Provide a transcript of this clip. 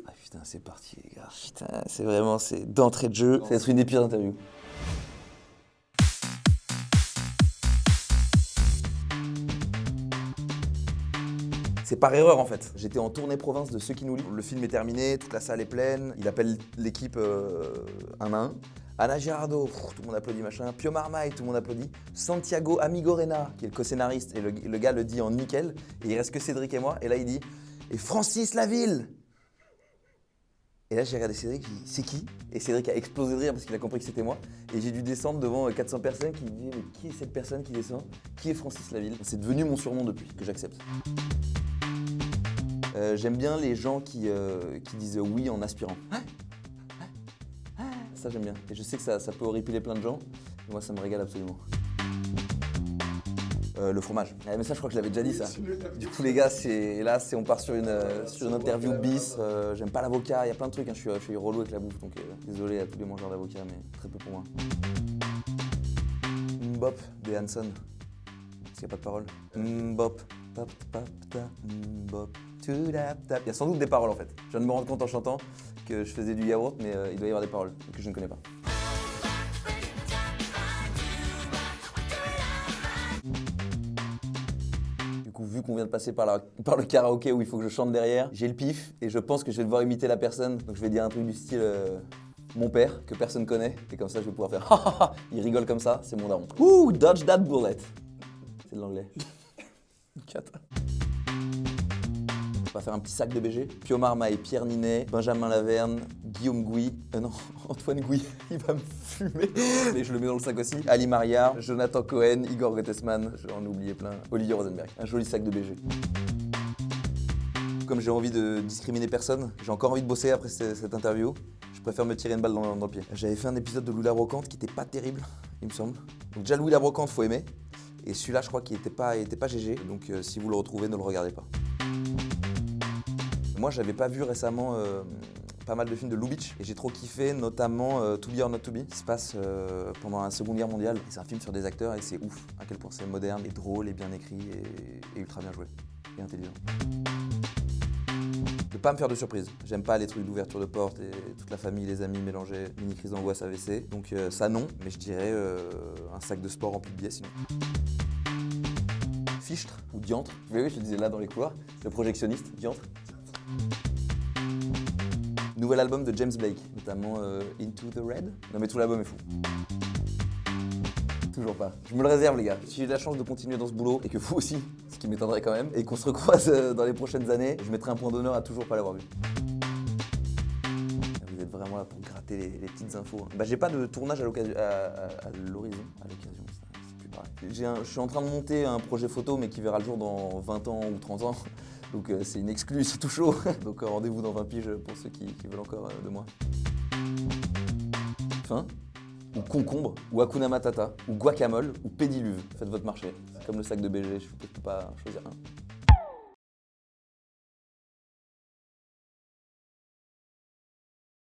Ah putain, c'est parti les gars. Putain, c'est vraiment, c'est d'entrée de jeu. Ça va être une des pires interviews. C'est par erreur en fait. J'étais en tournée province de Ceux qui nous lient. Le film est terminé, toute la salle est pleine. Il appelle l'équipe un à un. Ana Girardot, tout le monde applaudit machin. Pio Marmaille, tout le monde applaudit. Santiago Amigorena, qui est le co-scénariste, et le gars le dit en nickel. Et il reste que Cédric et moi. Et là il dit « Et Francis Laville !» Et là j'ai regardé Cédric, j'ai dit « C'est qui ?» Et Cédric a explosé de rire parce qu'il a compris que c'était moi. Et j'ai dû descendre devant 400 personnes qui me disaient « Mais qui est cette personne qui descend ? Qui est Francis Laville ?» C'est devenu mon surnom depuis, que j'accepte. J'aime bien les gens qui disent oui en aspirant. Ça j'aime bien. Et je sais que ça peut horripiler plein de gens. Et moi ça me régale absolument. Le fromage. Mais ça je crois que je l'avais déjà dit ça. Du coup les gars, on part sur une interview bis. J'aime pas l'avocat, il y a plein de trucs. Hein. Je suis relou avec la bouffe, donc désolé à tous les mangeurs d'avocats, mais très peu pour moi. Mbop des Hanson. Parce qu'il n'y a pas de parole. Mbop. Pop, pop, ta, mbop. Il y a sans doute des paroles en fait. Je viens de me rendre compte en chantant que je faisais du yaourt, mais il doit y avoir des paroles que je ne connais pas. Du coup, vu qu'on vient de passer par le karaoké où il faut que je chante derrière, j'ai le pif et je pense que je vais devoir imiter la personne. Donc je vais dire un truc du style mon père, que personne connaît, et comme ça je vais pouvoir faire ha ha ha. Il rigole comme ça, c'est mon daron. Ouh, dodge that bullet. C'est de l'anglais. Cata. On va faire un petit sac de BG. Pio Marmaille, Pierre Ninet, Benjamin Laverne, Guillaume Gouy, non, Antoine Gouy, il va me fumer. Mais je le mets dans le sac aussi. Ali Maria, Jonathan Cohen, Igor Gottesman, j'en ai oublié plein, Olivier Rosenberg. Un joli sac de BG. Comme j'ai envie de discriminer personne, j'ai encore envie de bosser après cette interview, je préfère me tirer une balle dans le pied. J'avais fait un épisode de Louis la Brocante qui était pas terrible, il me semble. Donc déjà Louis la Brocante, faut aimer. Et celui-là, je crois qu'il était pas GG, donc si vous le retrouvez, ne le regardez pas. Moi, j'avais pas vu récemment pas mal de films de Lubitsch et j'ai trop kiffé, notamment To Be or Not To Be, qui se passe pendant la Seconde Guerre mondiale. C'est un film sur des acteurs et c'est ouf à quel point c'est moderne et drôle et bien écrit et ultra bien joué et intelligent. Ne pas me faire de surprise. J'aime pas les trucs d'ouverture de porte et toute la famille, les amis mélangés, mini crise d'angoisse AVC. Donc ça non, mais je dirais un sac de sport rempli de billets sinon. Fichtre ou diantre, oui, je le disais là dans les couloirs, le projectionniste, diantre. Nouvel album de James Blake, notamment Into the Red. Non mais tout l'album est fou. Toujours pas. Je me le réserve les gars. Si j'ai la chance de continuer dans ce boulot et que vous aussi, ce qui m'étonnerait quand même, et qu'on se recroise dans les prochaines années, je mettrai un point d'honneur à toujours pas l'avoir vu. Vous êtes vraiment là pour gratter les petites infos. Bah j'ai pas de tournage à l'horizon, c'est plus pareil. Je suis en train de monter un projet photo mais qui verra le jour dans 20 ans ou 30 ans. Donc c'est une exclue, c'est tout chaud. Donc rendez-vous dans 20 piges pour ceux qui veulent encore de moi. Fin, ou concombre, ou Hakuna Matata, ou guacamole, ou pédiluve. Faites votre marché. C'est comme le sac de BG, je ne peux pas choisir un.